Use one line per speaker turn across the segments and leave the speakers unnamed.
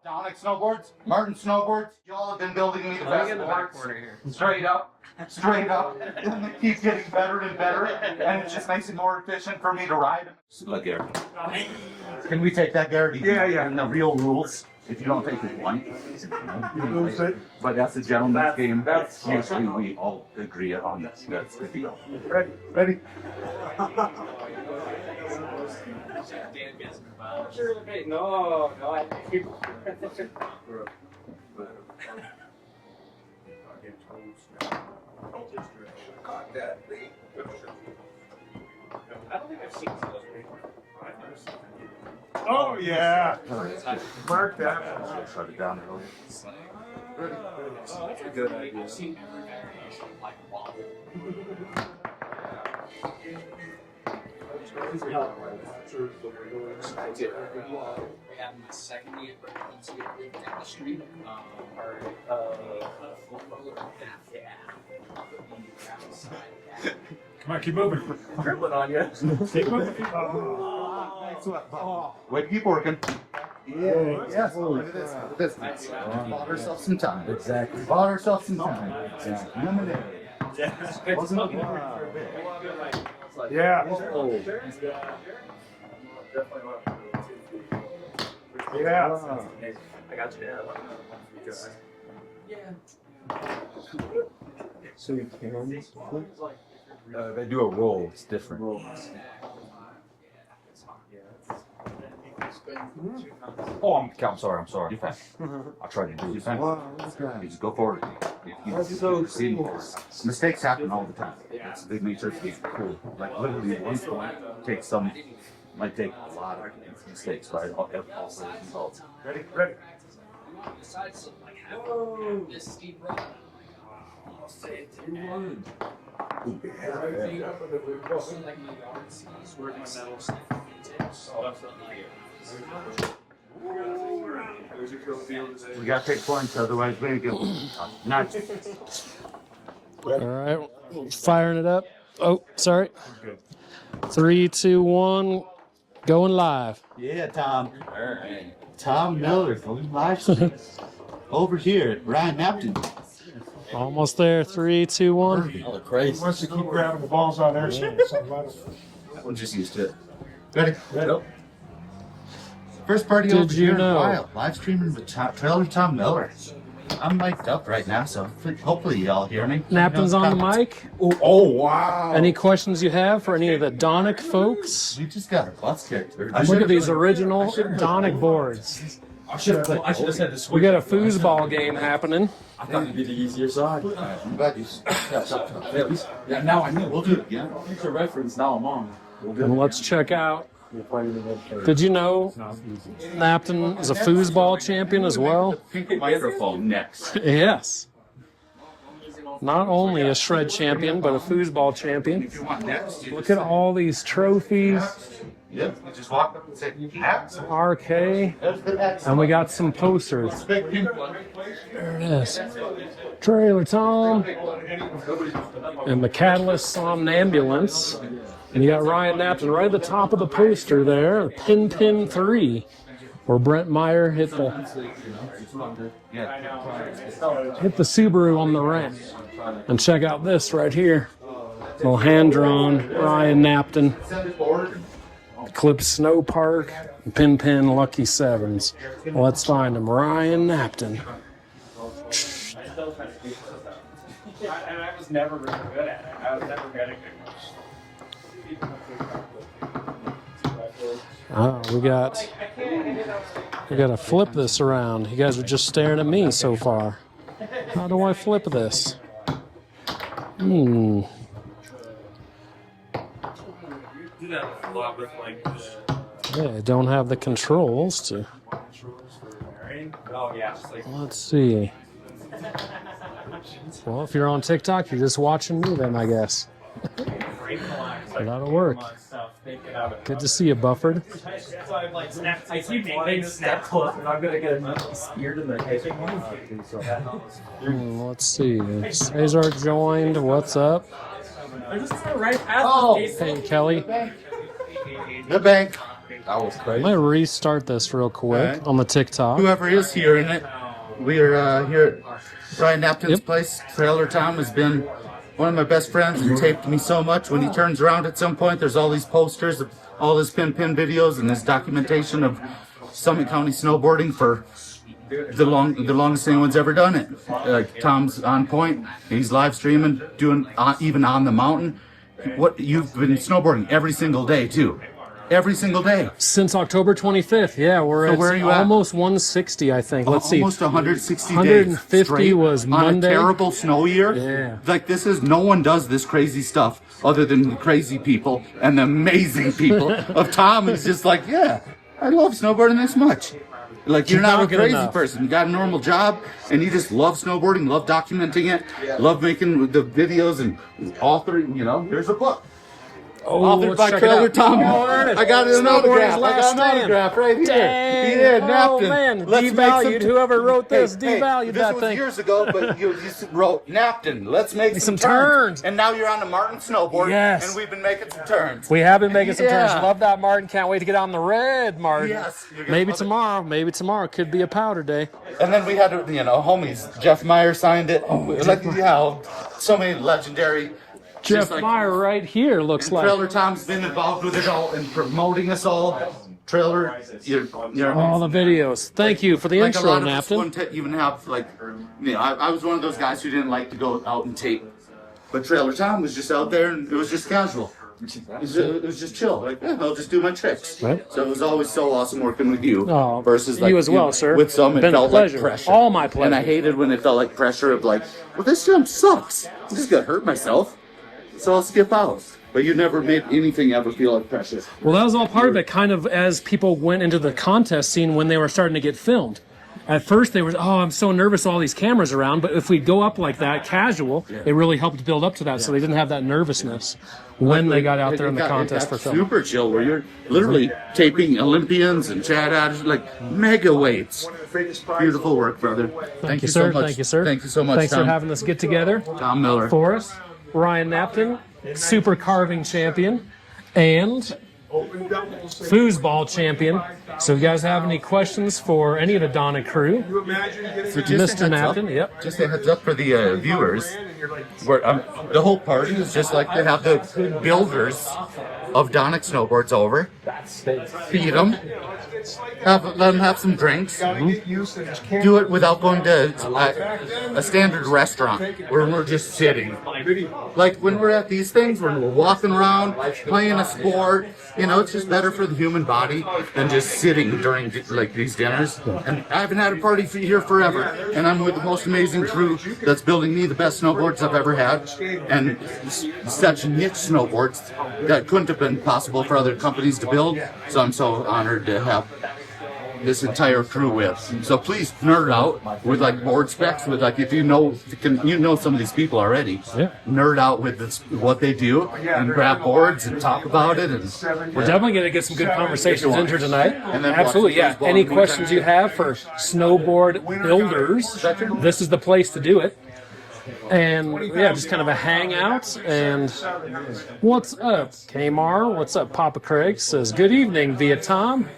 Donek Snowboards, Martin Snowboards. Y'all have been building me the best boards. Straight up. And they keep getting better and better, and it just makes it more efficient for me to ride. Look here. Can we take that, Gary? Yeah. And the real rules. If you don't take the point, but that's a gentleman's game. That's usually we all agree on this. That's the deal. Ready?
No, I keep. I don't think I've seen those before.
Oh yeah. Mark that.
Shut it down early.
Oh, that's a good idea. I've seen every variation of like wobble. I did. We had my second year down the street.
Come on, keep moving.
Dribbling on you.
Keep moving.
Way to keep working.
Yeah, yes.
Look at this. Bought herself some time.
Exactly.
Bought herself some time. Exactly. Lemonade. Wasn't looking for a bit.
Yeah. Yeah.
I got you now.
So you can they do a roll. It's different. Oh, I'm sorry.
You're fine.
I'll try to do
You're
it.
fine. You just go forward. Mistakes happen all the time. It's a big nature of the game. Cool. Like literally at one point, might take a lot of mistakes, but I'll have all the results.
Ready.
This steep run. I'll say 2-1. Like my yard seas where my metal stuff
We gotta take points, otherwise we go. Not.
All right, firing it up. Oh, sorry. 3, 2, 1, going live.
Yeah, Tom. Tom Miller from live stream. Over here, Ryan Knapton.
Almost there. 3, 2, 1.
Oh, crazy.
He wants to keep grabbing the balls on there.
We're just used to it. Ready? First party
Did
over
you
here in a
know?
while. Live streaming with Trailer Tom Miller. I'm mic'd up right now, so hopefully y'all hear me.
Knapton's on the mic.
Oh wow.
Any questions you have for any of the Donek folks?
We just got our butts kicked.
Look at these original Donek boards.
I should have said this.
We got a foosball game happening.
I thought it'd be the easier side.
I'm glad you.
Yeah, now I know.
We'll do it again.
Future reference. Now I'm on.
And let's check out. Did you know Knapton is a foosball champion as well?
Pink microphone next.
Yes. Not only a shred champion, but a foosball champion.
If you want next, you
Look at all these trophies.
Yep. You just walk up and say next.
RK.
There's the next.
And we got some posters.
Big pink one.
There it is. Trailer Tom. And the Catalyst Somnambulance. And you got Ryan Knapton right at the top of the poster there. Pin 3. Where Brent Meyer hit the Subaru on the ramp. And check out this right here. Little hand-drawn Ryan Knapton. Eclipse Snow Park. Pin Lucky Sevens. Let's find him. Ryan Knapton.
And I was never really good at it. I was never good at it.
We got to flip this around. You guys are just staring at me so far. How do I flip this?
Do that a lot with like
Yeah, I don't have the controls to.
oh yeah, just like
Let's see. Well, if you're on TikTok, you're just watching me then, I guess. That'll work. Good to see you, Bufford.
I keep making snap close, and I'm gonna get another speared in the head.
Let's see. Cesar joined. What's up?
They're just right past
Oh,
the
Hey, Kelly.
The bank.
That was
I
crazy.
might restart this real quick
Alright.
on the TikTok.
Whoever is here in it, we are here at Ryan Knapton's
Yep.
place. Trailer Tom has been one of my best friends and taped me so much. When he turns around at some point, there's all these posters of all his pin videos and his documentation of Summit County snowboarding for the longest anyone's ever done it. Tom's on point. He's live streaming, doing even on the mountain. What you've been snowboarding every single day too. Every single day.
Since October 25th, yeah, we're
So
at
where are you at?
almost 160, I think. Let's see.
Almost 160
150
days straight
was
on
Monday.
a terrible snow year.
Yeah.
Like this is, no one does this crazy stuff other than the crazy people and the amazing people of Tom. Is just like, yeah, I love snowboarding this much. Like you're not
never
a
get
crazy
enough.
person. You got a normal job and you just love snowboarding, love documenting it, love making the videos and authoring, you know, there's a book.
Oh,
Authored
let's
by
check it
Trailer
out.
Tom.
Oh, there it is.
I got an
Snowboarding's
autograph. I
last
got an
stand.
autograph right here.
Dang.
Yeah,
Oh,
Knapton.
man.
Let's make
Devalued.
some-
Whoever wrote this
Hey,
devalued
this
that
was
thing.
years ago, but you wrote Knapton. Let's make some
turns.
And now you're on the Martin snowboard.
Yes.
And we've been making some turns.
We have been making some turns.
Yeah.
Love that, Martin. Can't wait to get on the red, Martin.
Yes, you're gonna
Maybe
love it.
tomorrow. Maybe tomorrow. Could be a powder day.
And then we had, you know, homies. Jeff Meyer signed it. Like, yeah, so many legendary.
Jeff
just like-
Meyer right here looks
And
like.
Trailer Tom's been involved with it all and promoting us all. Trailer, you're
All the videos. Thank you for the
like a
intro,
lot of us
Knapton.
wouldn't even have like, you know, I was one of those guys who didn't like to go out and tape, but Trailer Tom was just out there and it was just casual. It was just chill. Like, yeah, I'll just do my tricks.
Right.
So it was always so awesome working with you.
Oh,
versus like
you as well, sir.
With some, it
Been a
felt
pleasure.
like pressure.
All my pleasure.
And I hated when it felt like pressure of like, well, this jump sucks. I'm just gonna hurt myself, so I'll skip out. But you never made anything ever feel like pressure.
Well, that was all part of it, kind of as people went into the contest scene when they were starting to get filmed. At first, they were, oh, I'm so nervous, all these cameras around. But if we go up like that, casual, it really helped build up to that, so they didn't have that nerviousness when they got out there in the contest for film.
Super chill, where you're literally taping Olympians and Chad Adams, like mega weights. Beautiful work, brother. Thank you so
sir.
much.
Thank you, sir.
Thank you so much,
Thanks
Tom.
for having us get together.
Tom Miller.
For us, Ryan Knapton, super carving champion, and foosball champion. So if you guys have any questions for any of the Donek crew,
So just
Mr.
a heads up-
Knapton, yep.
Just a heads up for the viewers. Where the whole party is just like to have the builders of Donek snowboards over, feed them, let them have some drinks. Do it without going to a standard restaurant where we're just sitting. Like when we're at these things, when we're walking around, playing a sport, you know, it's just better for the human body than just sitting during like these dinners. And I haven't had a party for here forever, and I'm with the most amazing crew that's building me the best snowboards I've ever had, and such niche snowboards that couldn't have been possible for other companies to build. So I'm so honored to have this entire crew with. So please nerd out with like board specs, with like if you know some of these people already.
Yeah.
Nerd out with this, what they do and grab boards and talk about it. And
we're definitely going to get some good conversations in here tonight.
And then
Absolutely,
watch
yeah.
the foosball
Any
in the
questions you
meantime.
have for snowboard builders, this is the place to do it. And yeah, just kind of a hangout. And what's up, Kmar? What's up, Papa Craig? Says good evening via Tom.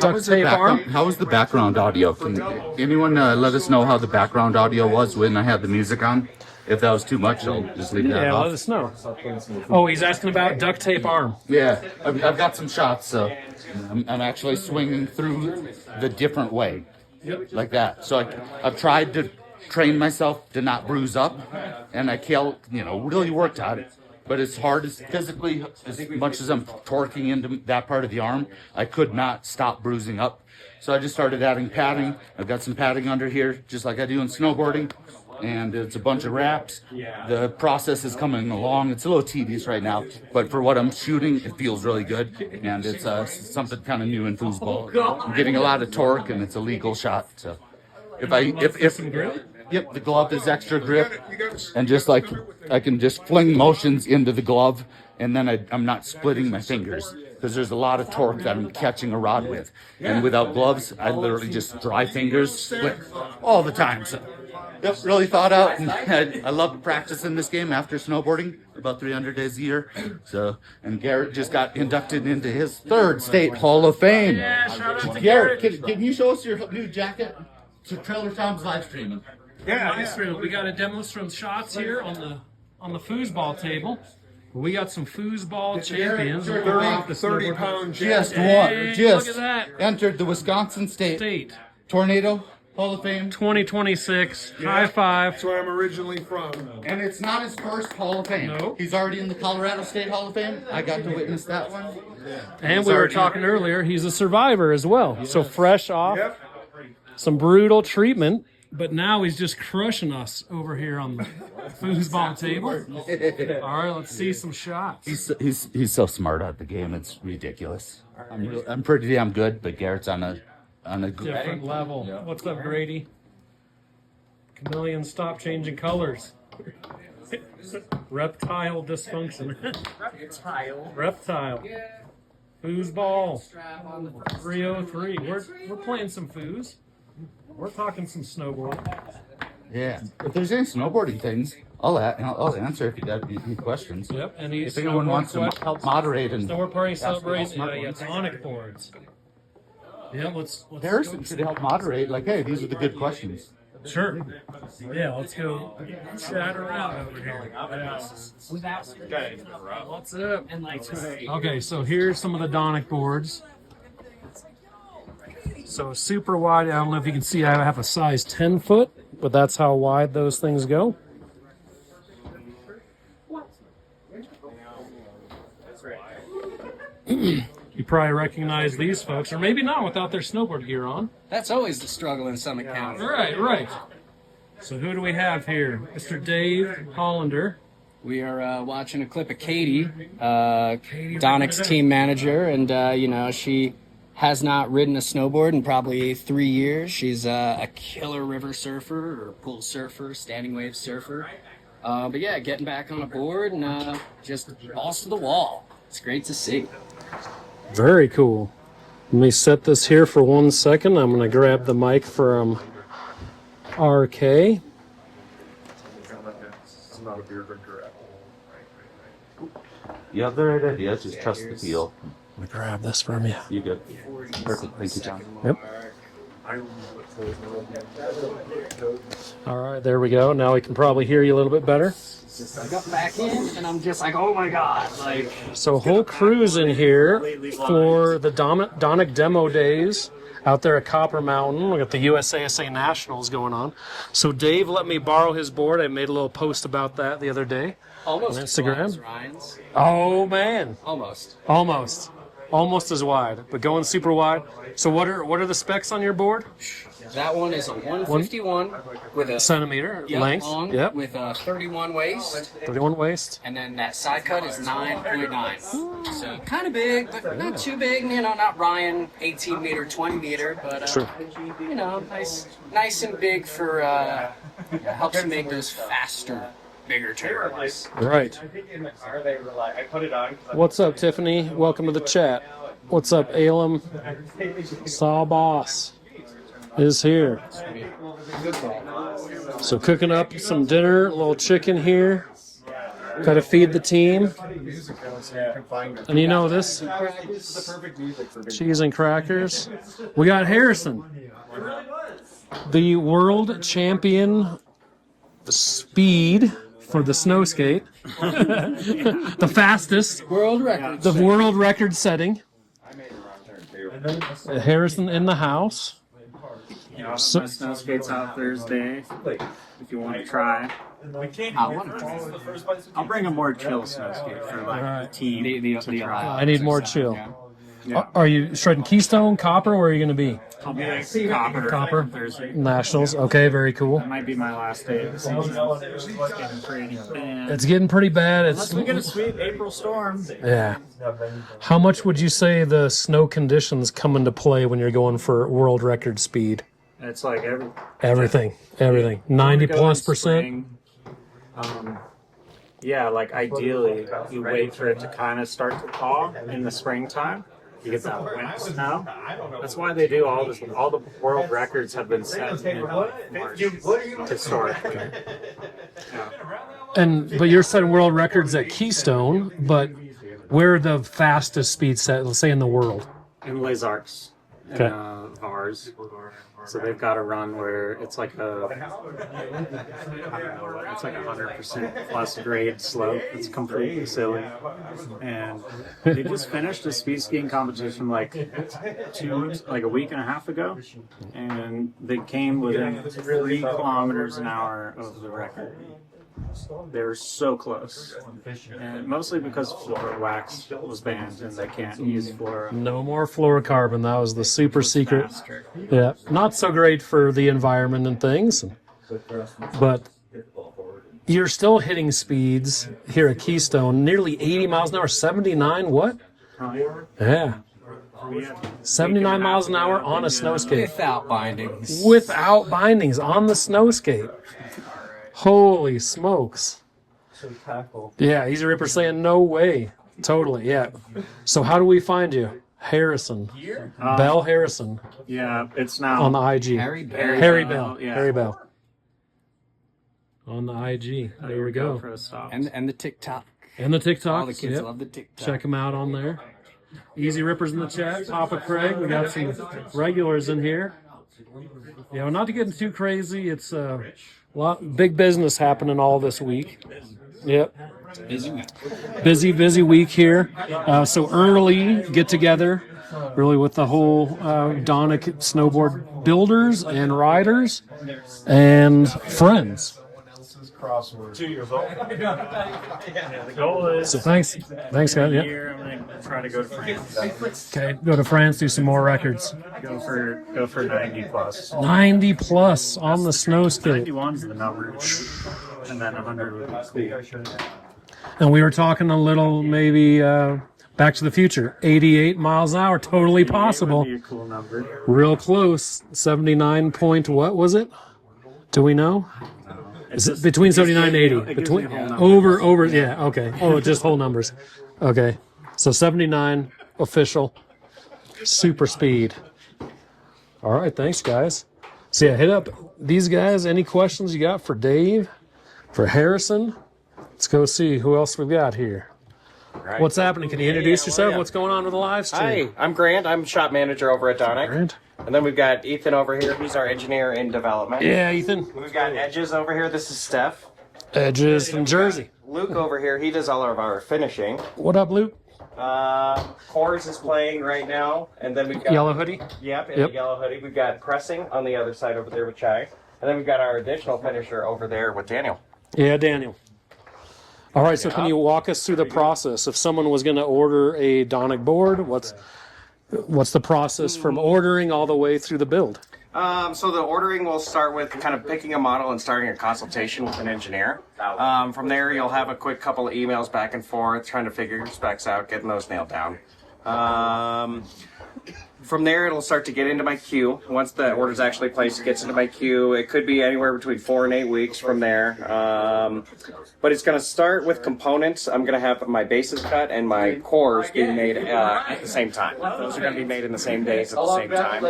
Duct tape arm.
How was the background audio? Can anyone let us know how the background audio was when I had the music on? If that was too much, I'll just leave that
Yeah,
off.
let us know. Oh, he's asking about duct tape arm.
Yeah, I've got some shots, so I'm actually swinging through the different way, like that. So I've tried to train myself to not bruise up, and I really worked at it. But as hard as physically, as much as I'm torquing into that part of the arm, I could not stop bruising up. So I just started adding padding. I've got some padding under here, just like I do in snowboarding. And it's a bunch of wraps. The process is coming along. It's a little tedious right now, but for what I'm shooting, it feels really good. And it's something kind of new in foosball. I'm getting a lot of torque, and it's a legal shot. So Yep, the glove is extra grip, and just like I can just fling motions into the glove, and then I'm not splitting my fingers because there's a lot of torque that I'm catching a rod with. And without gloves, I literally just dry fingers split all the time. So, yep, really thought out. And I love practicing this game after snowboarding, but about 300 days a year. So, and Garrett just got inducted into his 3rd state Hall of Fame.
Yeah, shout out to
Garrett, can you show us your new jacket? So Trailer Tom's live streaming.
Yeah. We got to demo some shots here on the foosball table. We got some foosball champions.
30-pound
Just
Hey,
one. Just
look at that.
entered the Wisconsin State Tornado Hall of Fame.
2026. High five.
That's where I'm originally from.
And it's not his first Hall of Fame.
No.
He's already in the Colorado State Hall of Fame. I got to witness that one.
And we were talking earlier, he's a survivor as well. So fresh off
Yep.
some brutal treatment, but now he's just crushing us over here on the foosball table. All right, let's see some shots.
He's so smart at the game. It's ridiculous. I'm pretty damn good, but Garrett's on a
Different level. What's up, Grady? Chameleon, stop changing colors. Reptile dysfunction. Reptile. Foosball. 303. We're playing some foos. We're talking some snowboard.
Yeah. If there's any snowboarding things, I'll answer if you got any questions.
Yep. Any
If anyone wants to help moderate and
snowboard party celebrating.
smart
Yeah,
ones.
Donek boards. Yeah, let's
Harrison should help moderate. Like, hey, these are the good questions.
Sure. Yeah, let's go chat around over here. What's up? Okay, so here's some of the Donek boards. So super wide. I don't know if you can see, I have a size 10 foot, but that's how wide those things go. You probably recognize these folks, or maybe not without their snowboard gear on.
That's always the struggle in Summit County.
Right. So who do we have here? Mr. Dave Hollander.
We are watching a clip of Katie, Donek's team manager, and she has not ridden a snowboard in probably 3 years. She's a killer river surfer or pool surfer, standing wave surfer. But yeah, getting back on a board and just balls to the wall. It's great to see.
Very cool. Let me set this here for 1 second. I'm going to grab the mic from RK.
You have the right idea. Just trust the feel.
Let me grab this from you.
You good? Perfect. Thank you, John.
Yep. All right, there we go. Now we can probably hear you a little bit better.
I got back in and I'm just like, oh my god, like.
So whole crew's in here for the Donek demo days out there at Copper Mountain. We got the USASA Nationals going on. So Dave let me borrow his board. I made a little post about that the other day.
Almost
on
as wide as
Instagram.
Ryan's.
Oh man, almost as wide, but going super wide. So what are the specs on your board?
That one is a 151 with a
Centimeter length.
long,
Yep.
with a 31 waist,
31 waist.
and then that side cut is 9.9. So kind of big, but not too big. Not Ryan 18 meter, 20 meter, but
Sure.
nice and big for helps make those faster, bigger turns.
Right. What's up, Tiffany? Welcome to the chat. What's up, Alem? Saw Boss is here. So cooking up some dinner, a little chicken here. Got to feed the team. And you know this? Cheese and crackers. We got Harrison, the world champion speed for the snow skate. The fastest.
World record.
The world record setting. Harrison in the house.
My snow skates out Thursday. If you want to try, I'll bring a more chill snow skate for like the team.
The
I need more chill. Are you shredding Keystone, Copper? Where are you going to be?
I'll be like Copper Thursday.
Nationals. Okay, very cool.
That might be my last day of the season.
It's getting pretty bad.
Unless we get a sweet April storm.
Yeah. How much would you say the snow conditions come into play when you're going for world record speed?
It's like
Everything. 90+%.
Yeah, like ideally, you wait for it to kind of start to thaw in the springtime. You get that wet snow. That's why they do all this. All the world records have been set in March historically. Yeah.
But you're setting world records at Keystone, but where are the fastest speed set, let's say, in the world?
In Les Arcs.
Okay.
Ours. So they've got a run where it's like a 100% plus grade slope. It's completely silly. And they just finished a speed skiing competition like a week and a half ago. And they came within 3 kilometers an hour of the record. They were so close, and mostly because fluoro wax was banned and they can't use fluoro.
No more fluorocarbon. That was the super secret. Yeah, not so great for the environment and things. But you're still hitting speeds here at Keystone, nearly 80 miles an hour, 79. What? Yeah. 79 miles an hour on a snow skate.
Without bindings.
Without bindings on the snow skate. Holy smokes. Yeah, Easy Ripper saying no way. Totally, yeah. So how do we find you? Harrison. Bell Harrison.
Yeah, it's now
on the IG.
Harry Bell.
Harry Bell.
Yeah.
Harry Bell. On the IG. There we go.
For a stop.
And the TikTok.
And the TikTok.
All the kids love the TikTok.
Check them out on there. Easy Rippers in the chat. Papa Craig. We got some regulars in here. You know, not to get too crazy. It's big business happening all this week. Yep. Busy week here. So early get together, really with the whole Donek snowboard builders and riders and friends.
2 years old.
Yeah, the goal is
So thanks guys. Yeah.
here I'm gonna try to go to France.
Okay, go to France, do some more records.
Go for 90 plus.
90 plus on the snow skate.
91's the number, and then 100 would be cool.
And we were talking a little maybe Back to the Future, 88 miles an hour, totally possible.
It would be a cool number.
Real close, 79 point, what was it? Do we know? Is it between 79 and 80? Between over, yeah, okay. Oh, just whole numbers. Okay. So 79 official super speed. All right, thanks guys. So yeah, hit up these guys. Any questions you got for Dave, for Harrison? Let's go see who else we've got here.
Right.
What's happening? Can you introduce yourself? What's going on with the live stream?
Hi, I'm Grant. I'm shop manager over at Donek.
Grant.
And then we've got Ethan over here. He's our engineer in development.
Yeah, Ethan.
We've got Edges over here. This is Steph.
Edges from Jersey.
Luke over here. He does all of our finishing.
What up, Luke?
Cores is playing right now. And then we've got...
Yellow hoodie?
Yep, in the yellow hoodie. We've got pressing on the other side over there with Chai. And then we've got our additional finisher over there with Daniel.
Yeah, Daniel. All right, so can you walk us through the process? If someone was going to order a Donek board, what's the process from ordering all the way through the build?
So the ordering will start with kind of picking a model and starting a consultation with an engineer. From there, you'll have a quick couple of emails back and forth, trying to figure your specs out, getting those nailed down. From there, it'll start to get into my queue. Once the order's actually placed, it gets into my queue. It could be anywhere between 4 and 8 weeks from there. But it's going to start with components. I'm going to have my bases cut and my cores being made at the same time. Those are going to be made in the same days at the same time.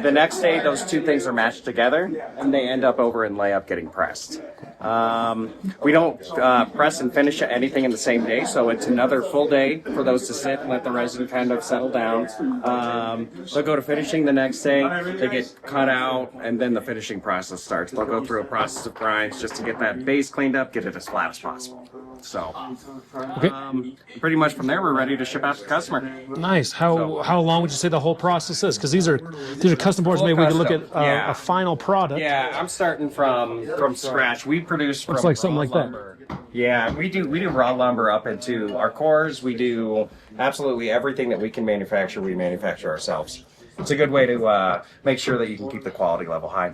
The next day, those two things are matched together, and they end up over in layup getting pressed. We don't press and finish anything in the same day, so it's another full day for those to sit and let the resin kind of settle down. They'll go to finishing the next day, they get cut out, and then the finishing process starts. They'll go through a process of grinds just to get that base cleaned up, get it as flat as possible. So, pretty much from there, we're ready to ship out to the customer.
Nice. How long would you say the whole process is? Because these are custom boards. Maybe we could look at a final product.
Yeah, I'm starting from scratch. We produce from
Looks like something like
lumber. Yeah, we do raw lumber up into our cores. We do absolutely everything that we can manufacture. We manufacture ourselves. It's a good way to make sure that you can keep the quality level high.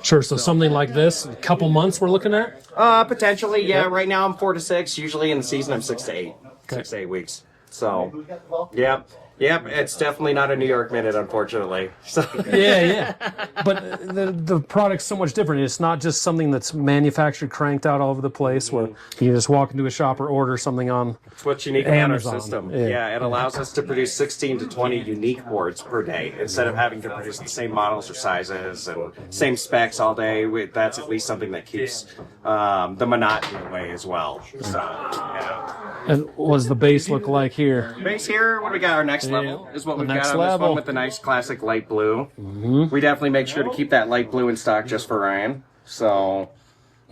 Sure. So something like this, a couple months we're looking at?
Potentially, yeah. Right now I'm 4 to 6. Usually in the season I'm 6 to 8. 6 to 8 weeks. So, yeah. Yep, it's definitely not a New York minute, unfortunately. So
Yeah. But the product's so much different. It's not just something that's manufactured, cranked out all over the place where you just walk into a shop or order something on
it's what's unique about
Amazon.
our system.
Yeah.
Yeah, it allows us to produce 16 to 20 unique boards per day instead of having to produce the same models or sizes and same specs all day. That's at least something that keeps the monotony away as well. So, yeah.
And what does the base look like here?
Base here, what do we got? Our next level is what we've got
Next
on this
level.
one with the nice classic light blue. We definitely make sure to keep that light blue in stock just for Ryan. So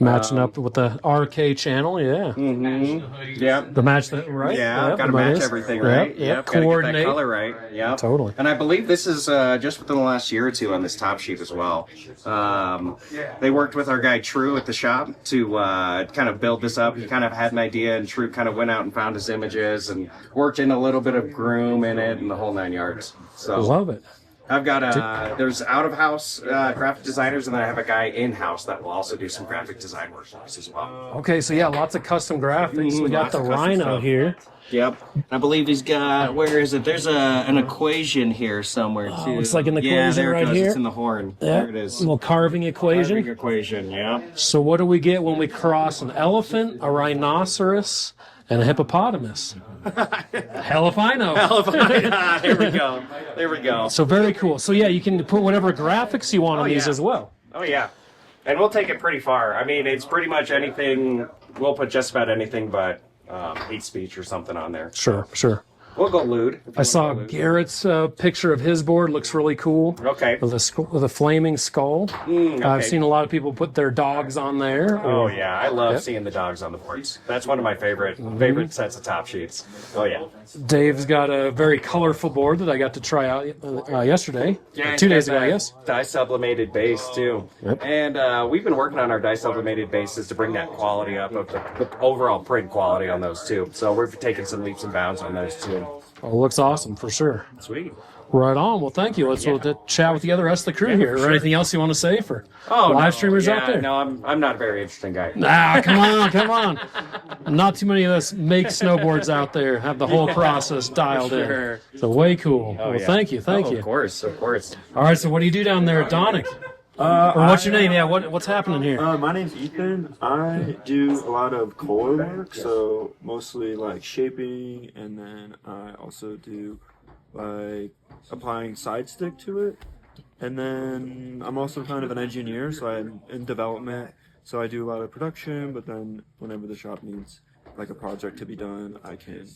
Matching up with the RK channel, yeah.
Yep.
The match that right?
Yeah,
Yep,
got to
that
match
is.
everything right.
Yep.
Gotta get that
Coordinate.
color right. Yeah,
Totally.
And I believe this is just within the last year or two on this top sheet as well. They worked with our guy True at the shop to kind of build this up. He kind of had an idea, and True kind of went out and found his images and worked in a little bit of groom in it and the whole 9 yards. So
Love it.
I've got there's out-of-house graphic designers, and then I have a guy in-house that will also do some graphic design work for us as well.
Okay, so yeah, lots of custom graphics. We got
Lots
the
of custom
Rhino
stuff.
here.
Yep. I believe he's got, where is it? There's an equation here somewhere, too.
it's like an
Yeah,
equation
there it
right
goes.
here.
It's in the horn.
Yeah.
There it is.
Little carving equation.
Carving equation, yeah.
So what do we get when we cross an elephant, a rhinoceros, and a hippopotamus? Hell if I know.
There we go. There we go.
So very cool. So yeah, you can put whatever graphics you want on these
yeah.
as well.
Oh, yeah. And we'll take it pretty far. I mean, it's pretty much anything. We'll put just about anything but hate speech or something on there.
Sure.
We'll go lewd.
I saw Garrett's picture of his board. Looks really cool.
Okay.
With a flaming skull. I've seen a lot of people put their dogs on there.
Oh yeah, I love seeing the dogs on the boards. That's one of my favorite sets of top sheets. Oh yeah.
Dave's got a very colorful board that I got to try out yesterday.
Yeah,
2 days
and
ago, I guess.
Dye sublimated base too.
Yep.
And we've been working on our dye sublimated bases to bring that quality up of the overall print quality on those too. So we're taking some leaps and bounds on those too.
Oh, it looks awesome for sure.
Sweet.
Right on. Well, thank you. Let's we'll chat with the rest of the crew here. Or anything else you want to say for live streamers out there?
No, I'm not a very interesting guy.
Ah, come on. Not too many of us make snowboards out there, have the whole process dialed in. So way cool. Well, thank you.
Of course.
All right, so what do you do down there at Donek? Or what's your name? Yeah, what's happening here?
My name's Ethan. I do a lot of core work, so mostly like shaping, and then I also do like applying side stick to it. And then I'm also kind of an engineer, so I'm in development, so I do a lot of production, but then whenever the shop needs like a project to be done, I can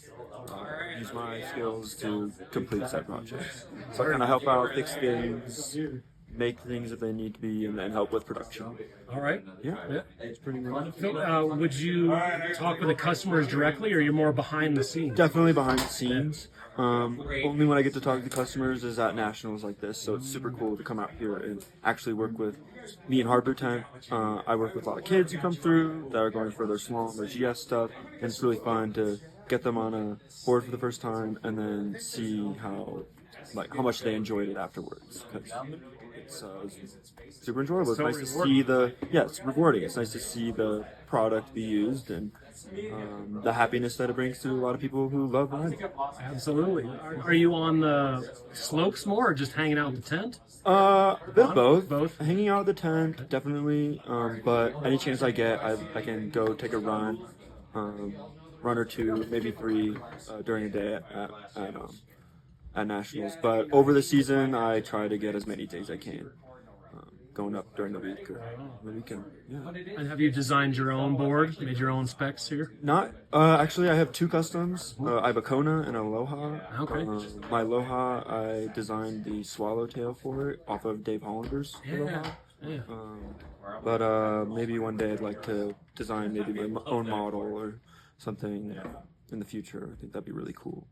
use my skills to complete said projects. So I kind of help out, fix things, make things if they need to be, and then help with production.
All right.
Yeah, it's pretty much.
Would you talk with the customers directly, or you're more behind the scenes?
Definitely behind the scenes. Only when I get to talk to customers is at nationals like this, so it's super cool to come out here and actually work with me and Valut-Tec. I work with a lot of kids who come through that are going for their slalom, their GS stuff, and it's really fun to get them on a board for the first time and then see how much they enjoyed it afterwards. 'Cause it's super enjoyable. It's nice to see it's rewarding. It's nice to see the product be used and the happiness that it brings to a lot of people who love riding.
Absolutely. Are you on the slopes more, or just hanging out in the tent?
A bit of both.
Both.
Hanging out at the tent, definitely. But any chance I get, I can go take a run or two, maybe three during the day at nationals. But over the season, I try to get as many days I can, going up during the week or the weekend. Yeah.
And have you designed your own board, made your own specs here?
Not actually. I have two customs. I have a Kona and a Aloha.
Okay.
My Aloha, I designed the swallowtail for it off of Dave Hollander's Aloha.
Yeah.
But maybe one day I'd like to design maybe my own model or something in the future. I think that'd be really cool.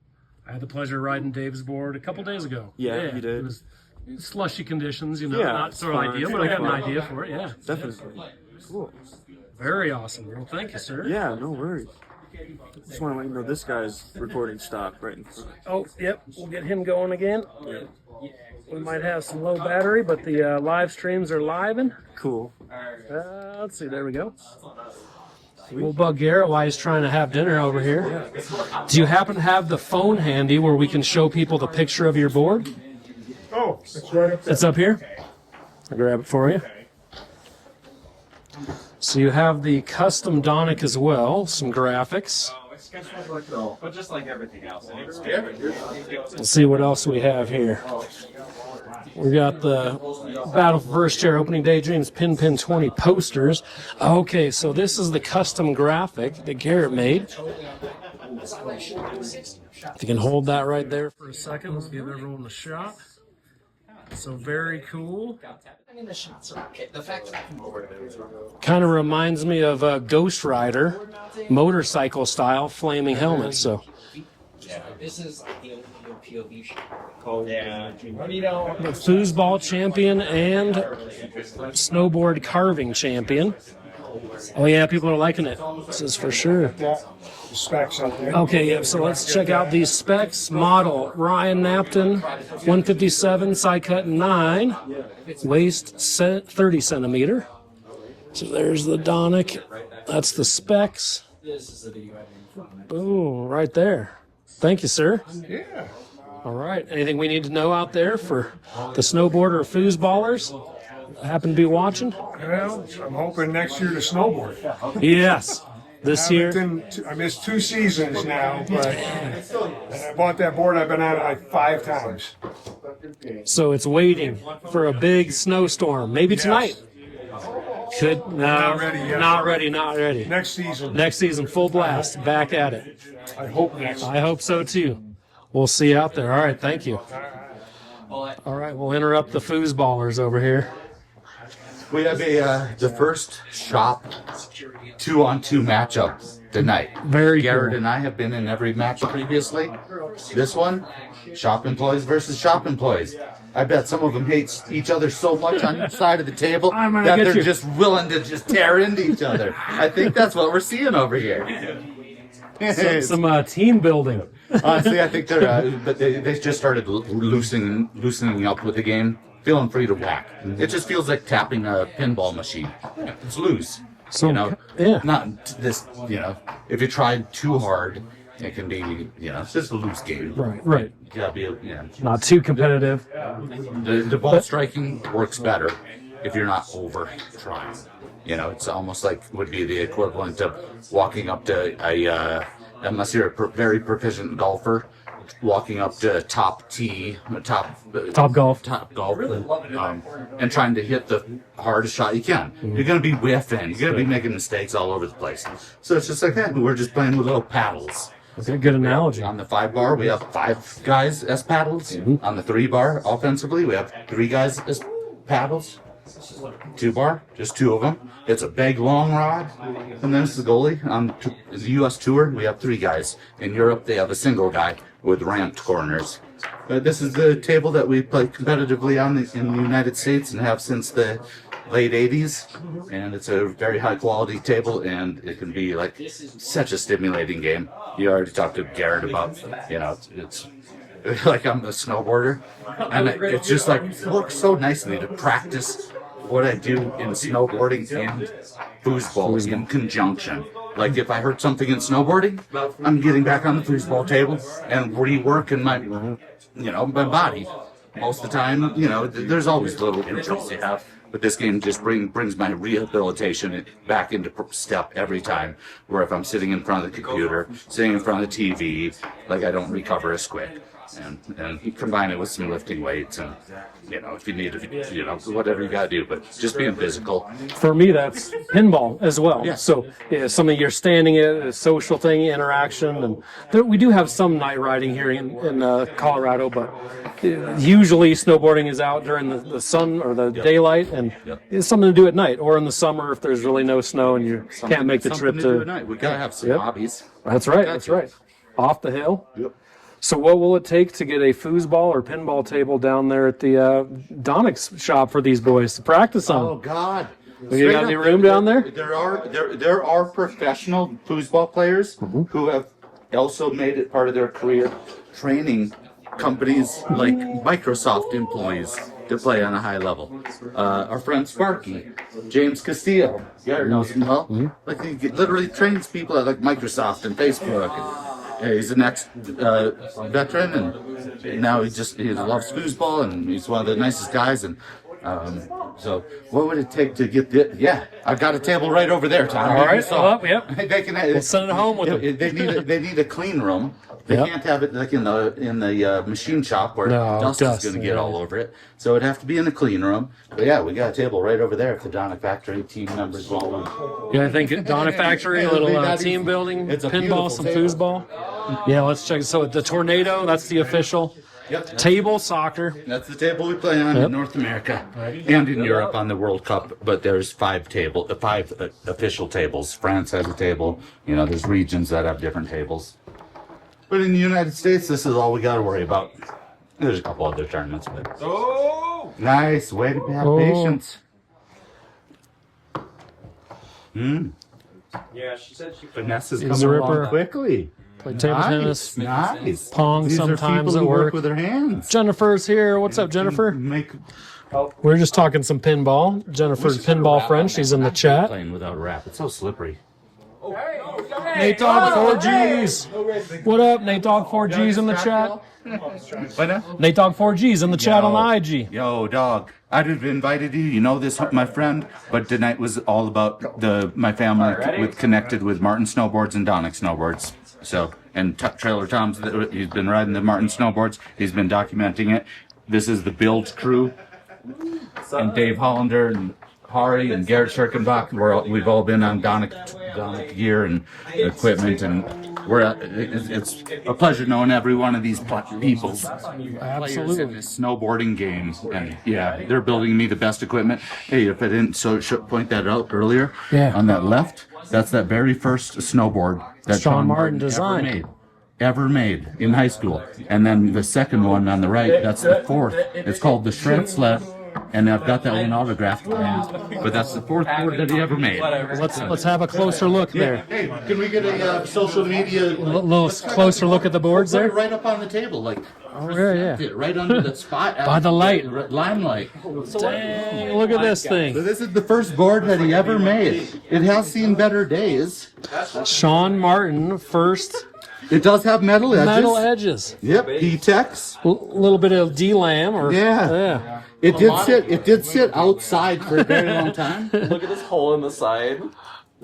I had the pleasure of riding Dave's board a couple days ago.
Yeah, you did.
It was slushy conditions,
Yeah,
not
it's
sort of
fun.
ideal, but I got an idea for it. Yeah.
Definitely. Cool.
Very awesome. Well, thank you, sir.
Yeah, no worries. Just want to let you know this guy's recording stopped right in front.
Oh, yep. We'll get him going again. We might have some low battery, but the live streams are living.
Cool.
Let's see. There we go. We'll bug Garrett while he's trying to have dinner over here. Do you happen to have the phone handy where we can show people the picture of your board?
Oh, it's right up there.
It's up here. I'll grab it for you. So you have the custom Donek as well, some graphics.
But just like everything else,
Let's see what else we have here. We got the Battle for First Chair Opening Day Dreams Pin 20 posters. Okay, so this is the custom graphic that Garrett made. If you can hold that right there for a second, let's give everyone the shot. So very cool. Kind of reminds me of Ghost Rider, motorcycle style, flaming helmet. So
This is the POV shot.
the foosball champion and snowboard carving champion. Oh yeah, people are liking it. This is for sure.
The specs out there.
Okay, yeah, so let's check out these specs. Model Ryan Knapton, 157, side cut 9, waist 30 centimeter. So there's the Donek. That's the specs. Boom, right there. Thank you, sir.
Yeah.
All right, anything we need to know out there for the snowboarder or foosballers happen to be watching?
Well, I'm hoping next year to snowboard.
Yes, this year.
I missed 2 seasons now, but and I bought that board. I've been on it like 5 times.
So it's waiting for a big snowstorm. Maybe tonight. Could no,
Not ready yet.
not ready.
Next season,
Next season, full blast, back at it.
I hope next.
I hope so too. We'll see you out there. All right, thank you. All right, we'll interrupt the foosballers over here.
We have the first shop 2-on-2 matchup tonight.
Very
Garrett
cool.
and I have been in every match previously. This one, shop employees versus shop employees. I bet some of them hate each other so much on each side of the table
I'm gonna
that
get
they're
you.
just willing to just tear into each other. I think that's what we're seeing over here.
Some team building.
Honestly, I think they're, but they just started loosening up with the game, feeling free to whack. It just feels like tapping a pinball machine. It's loose.
So,
You know,
yeah.
not this, if you tried too hard, it can be, it's just a loose game.
Right.
You gotta be,
Not too competitive.
the ball striking works better if you're not over trying. It's almost like would be the equivalent of walking up to unless you're a very proficient golfer, walking up to top golf, and trying to hit the hardest shot you can. You're going to be whiffing. You're going to be making mistakes all over the place. So it's just like that. We're just playing with little paddles.
Okay, good analogy.
On the 5 bar, we have 5 guys as paddles. On the 3 bar, offensively, we have 3 guys as paddles. 2 bar, just 2 of them. It's a big long rod, and then it's the goalie. On the U.S. tour, we have 3 guys. In Europe, they have a single guy with ramped corners. This is the table that we play competitively on in the United States and have since the late 80s. And it's a very high quality table, and it can be like such a stimulating game. You already talked to Garrett about, it's like I'm a snowboarder, and it's just like it works so nicely to practice what I do in snowboarding and foosball in conjunction. Like if I hurt something in snowboarding, I'm getting back on the foosball table and reworking my body. Most of the time, there's always little injuries you have, but this game just brings my rehabilitation back into step every time. Where if I'm sitting in front of the computer, sitting in front of the TV, like I don't recover as quick. And you combine it with some lifting weights and, if you need to, whatever you got to do, but just being physical.
For me, that's pinball as well.
Yeah.
So something you're standing at, a social thing, interaction, and we do have some night riding here in Colorado, but usually snowboarding is out during the sun or the daylight, and it's something to do at night or in the summer if there's really no snow and you can't make the trip
to. At night. We gotta have some hobbies.
That's right. Off the hill.
Yep.
So what will it take to get a foosball or pinball table down there at the Donek's shop for these boys to practice on?
Oh God!
You got any room down there?
There are professional foosball players who have also made it part of their career training companies like Microsoft employees to play on a high level. Our friend Sparky, James Castillo, knows him well. Like he literally trains people at like Microsoft and Facebook. And, he's an ex-veteran, and now he loves foosball, and he's one of the nicest guys. And so, what would it take to get this? Yeah, I've got a table right over there, Tom.
All right. Yep.
They can.
We'll send it home with them.
They need a clean room. They can't have it like in the machine shop where dust is going to get all over it. So it'd have to be in the clean room. But yeah, we got a table right over there at the Donek Factory. Team members won't.
Yeah, I think Donek Factory, a little team building,
It's a
pinball, some
beautiful
foosball. Yeah, let's check. So the Tornado, that's the official.
Yep.
Table soccer.
That's the table we play on in North America and in Europe on the World Cup. But there's five official tables. France has a table. You know, there's regions that have different tables. But in the United States, this is all we got to worry about. There's a couple other tournaments, but nice way to have patience.
Yeah, she said she
Vanessa's
He's
coming
a ripper.
along quickly.
Play table tennis.
Nice.
Pong
These
sometimes
are people
at
who
work.
work with their hands.
Jennifer's here. What's up, Jennifer?
Make
We're just talking some pinball. Jennifer's pinball friend. She's in the chat.
playing without a wrap. It's so slippery.
Nate Dog 4Gs. What up, Nate Dog 4Gs in the chat?
What now?
Nate Dog 4Gs in the chat on the IG.
Yo, dog. I'd have invited you. You know this, my friend. But tonight was all about my family connected with Martin Snowboards and Donek Snowboards. So, and Trailer Tom's, he's been riding the Martin Snowboards. He's been documenting it. This is the build crew. And Dave Hollander and Hari and Garrett Schirkenbach. We've all been on Donek gear and equipment, and it's a pleasure knowing every one of these people. Players in this snowboarding game, and yeah, they're building me the best equipment. Hey, if I didn't point that out earlier, on that left, that's that very first snowboard that
Sean Martin designed.
Ever made in high school. And then the second one on the right, that's the fourth. It's called the Shred Sled, and I've got that one autographed. But that's the fourth board that he ever made.
Let's have a closer look there.
Hey, can we get a social media
Little closer look at the boards there.
right up on the table, like
Yeah.
right under the spot
By the light.
limelight.
Dang, look at this
So
thing.
this is the first board that he ever made. It has seen better days.
Sean Martin, first
It does have metal edges.
metal edges.
Yep, P-Tex.
Little bit of D-Lam or
Yeah. It did sit outside for a very long time.
Look at this hole in the side.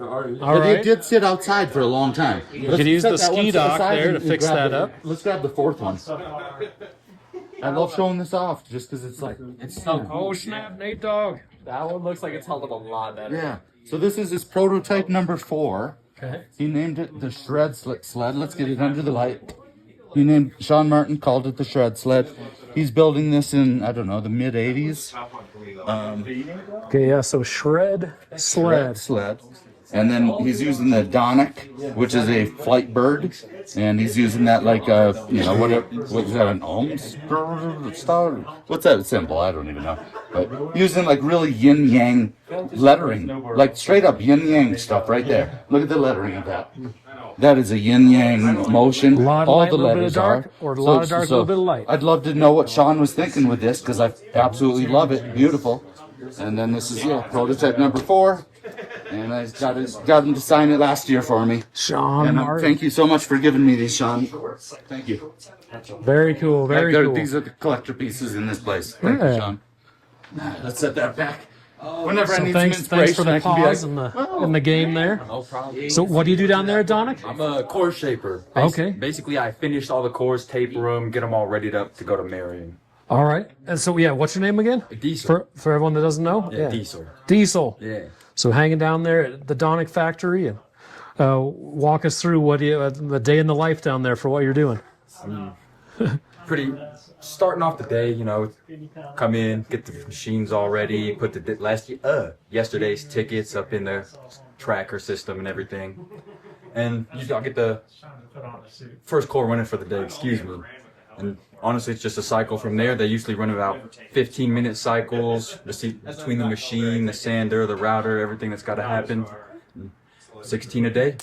All
But it
right.
did sit outside for a long time.
You could use the ski dock there to fix that up.
Let's grab the fourth one. I love showing this off just because it's so
Oh snap, Nate Dog.
That one looks like it's held up a lot better.
Yeah. So this is his prototype number 4.
Okay.
He named it the Shred Sled. Let's get it under the light. Sean Martin called it the Shred Sled. He's building this in, I don't know, the mid 80s.
Okay, yeah, so Shred Sled.
And then he's using the Donek, which is a flight bird. And he's using that like, what is that, an ohm star? What's that symbol? I don't even know. But using like really yin-yang lettering. Like straight up yin-yang stuff right there. Look at the lettering of that. That is a yin-yang motion.
A lot of
All
light,
the
a little bit of
letters
dark,
are.
or a lot of dark, a little bit of light.
I'd love to know what Sean was thinking with this, because I absolutely love it. Beautiful. And then this is prototype number 4. And I got him to sign it last year for me.
Sean
And
Martin.
thank you so much for giving me these, Sean. Thank you.
Very cool, very cool.
These are the collector pieces in this place. Thank you, Sean. Let's set that back. Whenever I
So
need
thanks
some inspiration,
for the
I can be
pause
like,
in the game there.
No problem.
So what do you do down there at Donek?
I'm a core shaper.
Okay.
Basically, I finished all the cores, taper them, get them all readied up to go to Marion.
All right. And so what's your name again?
Diesel.
For everyone that doesn't know?
Yeah, Diesel.
Diesel.
Yeah.
So hanging down there at the Donek factory, and walk us through the day in the life down there for what you're doing.
Pretty. Starting off the day, come in, get the machines all ready, put yesterday's tickets up in the tracker system and everything. And usually I'll get the first core running for the day, excuse me. And honestly, it's just a cycle from there. They usually run about 15-minute cycles between the machine, the sander, the router, everything that's got to happen. 16 a day.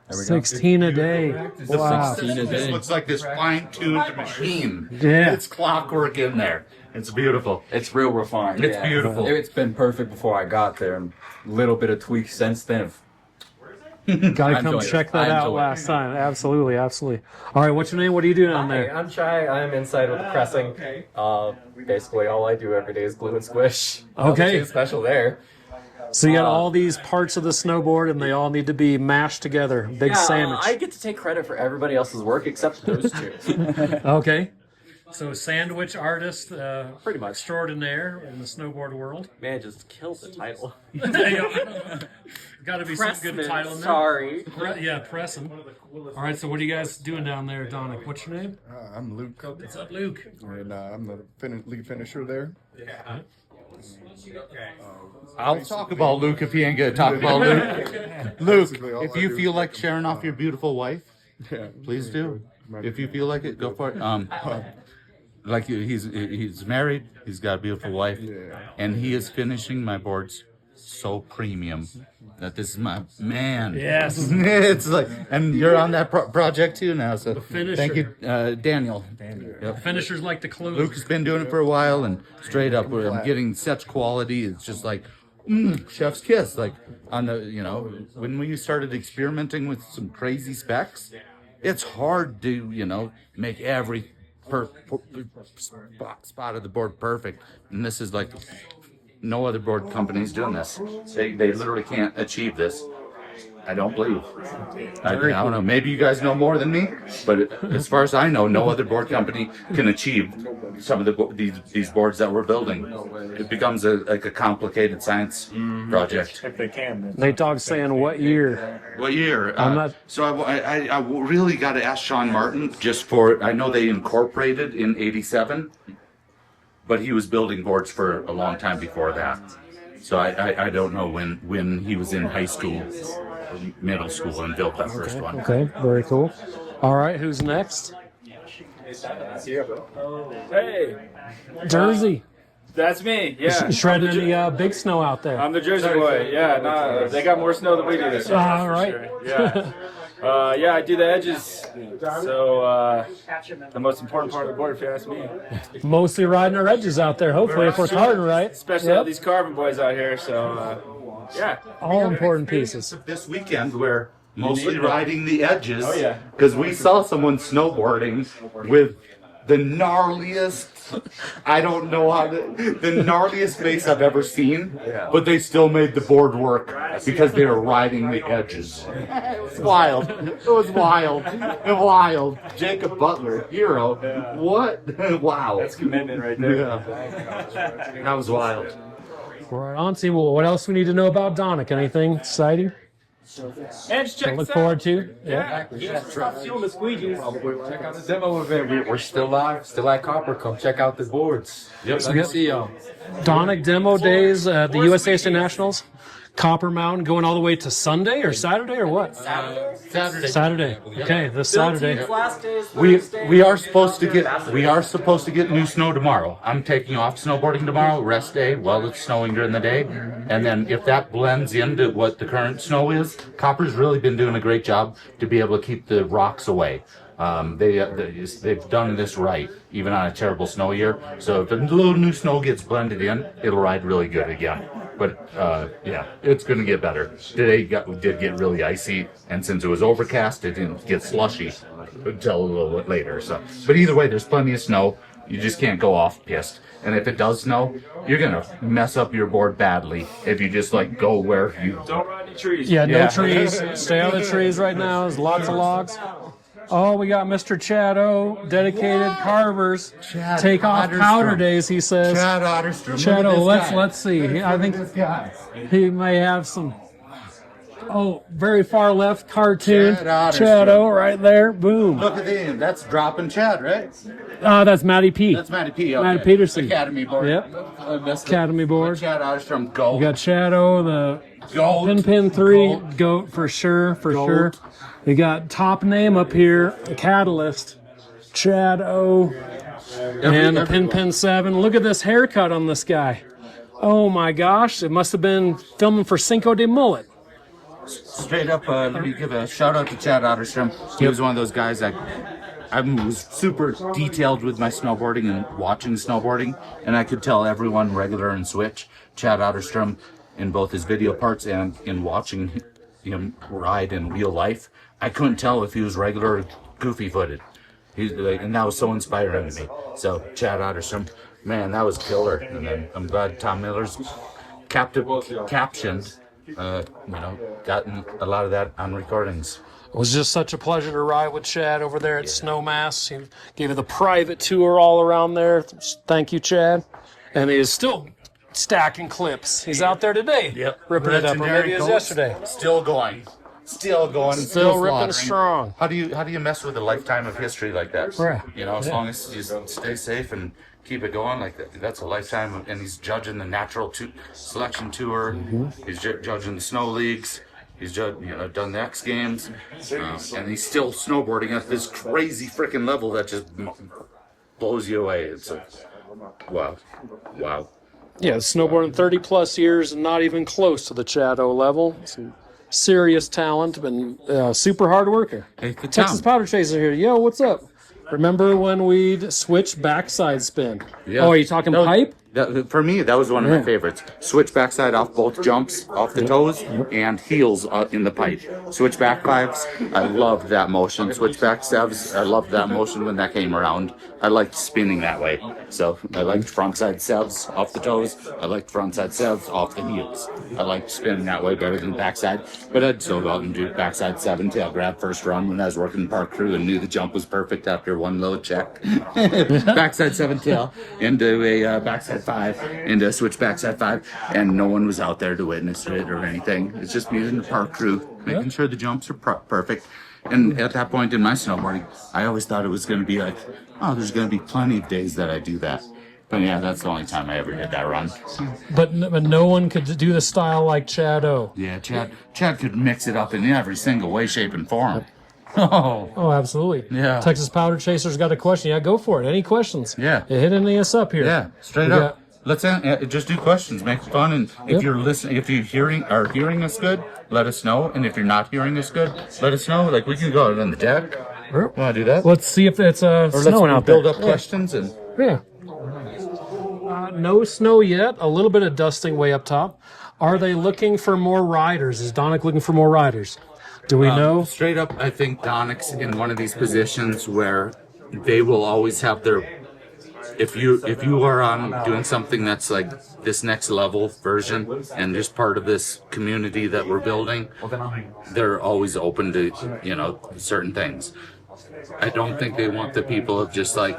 There we go.
16 a day. Wow.
16 a
This
day.
looks like this fine-tuned machine.
Yeah.
It's clockwork in there. It's beautiful.
It's real refined.
It's beautiful.
It's been perfect before I got there, and a little bit of tweaks since then.
Gotta come check that out last time. Absolutely, absolutely. All right, what's your name? What do you do down there?
I'm Chai. I'm inside with the pressing. Basically, all I do every day is glue and squish.
Okay.
Nothing special there.
So you got all these parts of the snowboard, and they all need to be mashed together. Big sandwich.
I get to take credit for everybody else's work except those two.
Okay. So sandwich artist,
Pretty much.
extraordinaire in the snowboard world.
Man, just killed the title.
Got to be some good
Pressman,
title in there.
sorry.
Yeah, pressing. All right, so what are you guys doing down there, Donek? What's your name?
I'm Luke,
What's up, Luke?
and I'm the lead finisher there.
I'll talk about Luke if he ain't gonna talk about Luke. Luke,
Basically, all
if
I
you
do
feel
is
like
work
sharing off your beautiful wife,
Yeah,
please do. If you feel like it, go for it. Like he's married, he's got a beautiful wife, and he is finishing my boards so premium that this is my man.
Yes.
It's like, and you're on that project too now. So
finisher.
thank you, Daniel. Yep.
Finishers like to close.
Luke has been doing it for a while, and straight up, I'm getting such quality. It's just like chef's kiss. Like on the, when we started experimenting with some crazy specs, it's hard to, make every spot of the board perfect. And this is like, no other board company's doing this. They literally can't achieve this. I don't believe. I don't know. Maybe you guys know more than me, but as far as I know, no other board company can achieve some of these boards that we're building. It becomes like a complicated science project.
If they can.
Nate Dogg's saying what year?
What year?
I'm not-
So I really got to ask Sean Martin just for. I know they incorporated in '87, but he was building boards for a long time before that. So I don't know when he was in high school, or middle school, and built that first one.
Okay, very cool. All right, who's next?
Hey,
Jersey.
that's me. Yeah,
Shredding any big snow out there.
I'm the Jersey boy. Yeah, nah, they got more snow than we do this year.
All
that's for
right.
sure. Yeah. Yeah, I do the edges. So the most important part of the board, if you ask me.
Mostly riding our edges out there, hopefully, if we're starting right.
Especially all these carbon boys out here. So yeah.
All important pieces.
This weekend we're mostly riding the edges.
Oh, yeah.
Because we saw someone snowboarding with the gnarliest, I don't know how the gnarliest face I've ever seen, but they still made the board work because they were riding the edges. It was wild. It was wild. Wild. Jacob Butler, hero. What? Wow.
That's commitment right there.
Yeah. That was wild.
Right on, team. Well, what else we need to know about Donek? Anything exciting
And just check
to look
us
forward
out.
to?
Yeah. Stop stealing the squeegees.
Check out the demo event. We're still live, still at Copper. Come check out the boards. Yep. Let me see y'all.
Donek demo days at the USA State Nationals. Copper Mountain going all the way to Sunday or Saturday or what? Saturday. Okay, this Saturday.
We are supposed to get new snow tomorrow. I'm taking off snowboarding tomorrow, rest day, while it's snowing during the day, and then if that blends into what the current snow is, Copper's really been doing a great job to be able to keep the rocks away. They've done this right, even on a terrible snow year. So if a little new snow gets blended in, it'll ride really good again. But yeah, it's going to get better. Today did get really icy, and since it was overcast, it didn't get slushy until a little bit later. So, but either way, there's plenty of snow. You just can't go off pissed. And if it does snow, you're gonna mess up your board badly if you just like go where you
Don't ride any trees.
Yeah, no trees. Stay out of the trees right now. There's lots of logs. Oh, we got Mr. Chad O, dedicated carvers.
Chad
Take off
Otterstrom.
powder days, he says.
Chad Otterstrom.
Chad O,
Look at this guy.
let's see. I think
Look at this guy.
he may have some. Oh, very far left cartoon.
Chad Otterstrom.
Chad O right there. Boom.
Look at him. That's dropping Chad, right?
That's Matty P.
That's Matty P. Okay.
Matty Peterson.
Academy board.
Yep. Academy board.
Chad Otterstrom, go.
We got Chad O, the
Goat.
Pin 3 goat for sure, for sure. We got top name up here, Catalyst, Chad O, and the Pin 7. Look at this haircut on this guy. Oh my gosh, it must have been filming for Cinco de Mullet.
Straight up, let me give a shout out to Chad Otterstrom. He was one of those guys that I was super detailed with my snowboarding and watching snowboarding, and I could tell everyone, regular and switch, Chad Otterstrom, in both his video parts and in watching him ride in real life, I couldn't tell if he was regular or goofy-footed. He's like, and that was so inspiring to me. So Chad Otterstrom, man, that was killer. And then I'm glad Tom Miller's captioned, gotten a lot of that on recordings.
It was just such a pleasure to ride with Chad over there at Snowmass. He gave you the private tour all around there. Thank you, Chad. And he is still stacking clips. He's out there today.
Yep.
Ripping it up. Or maybe it was yesterday.
Still going. Still
Still ripping
slaughtering.
strong.
How do you mess with a lifetime of history like that?
Right.
As long as you stay safe and keep it going like that, that's a lifetime. And he's judging the natural selection tour. He's judging the snow leagues. He's done the X Games, and he's still snowboarding at this crazy freaking level that just blows you away. It's like, wow.
Yeah, snowboarding 30 plus years and not even close to the Chad O level. Some serious talent, been super hard worker.
Hey,
Texas Powder Chaser here. Yo, what's up? Remember when we'd switch backside spin?
Yeah.
Oh, are you talking pipe?
For me, that was one of my favorites. Switch backside off both jumps, off the toes, and heels in the pipe. Switch back fives, I loved that motion. Switch back sevs, I loved that motion when that came around. I liked spinning that way. So I liked frontside sevs off the toes. I liked frontside sevs off the heels. I liked spinning that way better than backside. But I'd still go out and do backside 7 tail grab first run when I was working in Park Crew and knew the jump was perfect after one load check. Backside 7 tail into a backside 5, into a switch backside 5, and no one was out there to witness it or anything. It's just me and the Park Crew making sure the jumps are perfect. And at that point in my snowboarding, I always thought it was going to be like, oh, there's going to be plenty of days that I do that. But yeah, that's the only time I ever did that run.
But no one could do the style like Chad O.
Yeah, Chad could mix it up in every single way, shape, and form. Oh,
absolutely.
Yeah.
Texas Powder Chaser's got a question. Yeah, go for it. Any questions?
Yeah.
Hit any us up here.
Yeah, straight up. Let's just do questions, make it fun, and if you're listening, if you're hearing us good, let us know, and if you're not hearing us good, let us know. Like we can go out on the deck.
Sure.
Want to do that?
Let's see if it's snowing out
there. Build up
Yeah.
questions and
Yeah. No snow yet. A little bit of dusting way up top. Are they looking for more riders? Is Donek looking for more riders? Do we know?
Straight up, I think Donek's in one of these positions where they will always have their. If you are on doing something that's like this next level version and just part of this community that we're building, they're always open to certain things. I don't think they want the people of just like,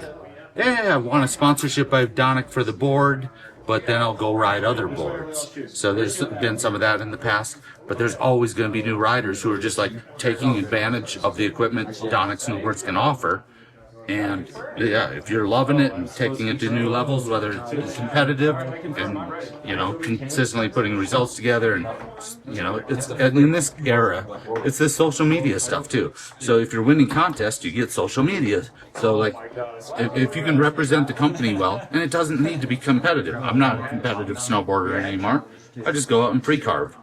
I want a sponsorship by Donek for the board, but then I'll go ride other boards. So there's been some of that in the past, but there's always going to be new riders who are just like taking advantage of the equipment Donek Snowboards can offer. And yeah, if you're loving it and taking it to new levels, whether it's competitive and consistently putting results together, and it's in this era, it's this social media stuff too. So if you're winning contests, you get social media. So like, if you can represent the company well, and it doesn't need to be competitive. I'm not a competitive snowboarder anymore. I just go out and pre-carve,